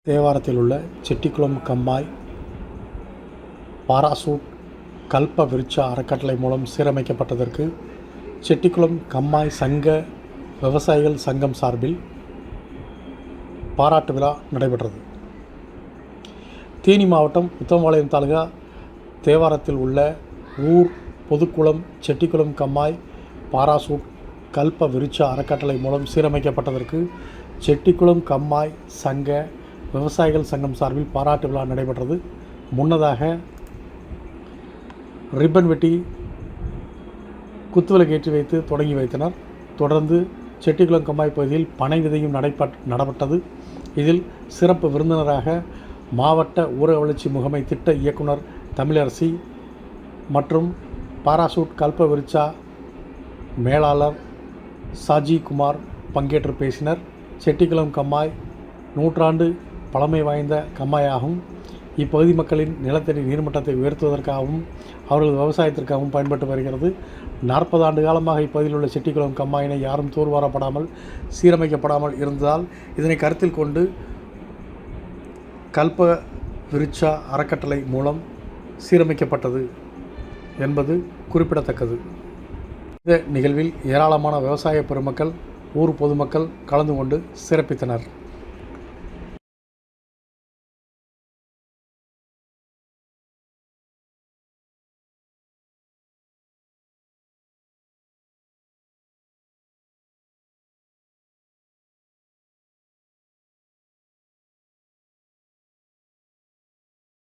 தேவாரத்தில் உள்ள செட்டிக்குளம் கம்மாய் பாராசூட் கல்ப விருட்சா அறக்கட்டளை மூலம் சீரமைக்கப்பட்டதற்கு செட்டிக்குளம் கம்மாய் சங்க விவசாயிகள் சங்கம் சார்பில் பாராட்டு விழா நடைபெற்றது. தேனி மாவட்டம் உத்தமபாளையம் தாலுகா தேவாரத்தில் உள்ள ஊர் பொதுக்குளம் செட்டிக்குளம் கம்மாய் பாராசூட் கல்ப விருட்சா அறக்கட்டளை மூலம் சீரமைக்கப்பட்டதற்கு செட்டிக்குளம் கம்மாய் சங்க விவசாயிகள் சங்கம் சார்பில் பாராட்டு விழா நடைபெற்றது. முன்னதாக ரிப்பன் வெட்டி குத்துவிளக்கு ஏற்றி வைத்து தொடங்கி வைத்தனர். தொடர்ந்து செட்டிக்குளம் கம்மாய் பகுதியில் பனை விதையும் நடைபெற்றது. இதில் சிறப்பு விருந்தினராக மாவட்ட ஊரக வளர்ச்சி முகமை திட்ட இயக்குனர் தமிழரசி மற்றும் பாராசூட் கல்ப விருட்சா மேலாளர் சாஜி குமார் பங்கேற்று பேசினர். செட்டிக்குளம் கம்மாய் நூற்றாண்டு பழமை வாய்ந்த கம்மாயாகும். இப்பகுதி மக்களின் நிலத்தடி நீர்மட்டத்தை உயர்த்துவதற்காகவும் அவர்களது விவசாயத்திற்காகவும் பயன்பட்டு வருகிறது. 40 ஆண்டு காலமாக இப்பகுதியில் உள்ள செட்டிக்குளம் கம்மாயினை யாரும் தூர்வாரப்படாமல் சீரமைக்கப்படாமல் இருந்ததால் இதனை கருத்தில் கொண்டு கல்ப விருட்சா அறக்கட்டளை மூலம் சீரமைக்கப்பட்டது என்பது குறிப்பிடத்தக்கது. இந்த நிகழ்வில் ஏராளமான விவசாய பெருமக்கள் ஊர் பொதுமக்கள் கலந்து கொண்டு சிறப்பித்தனர்.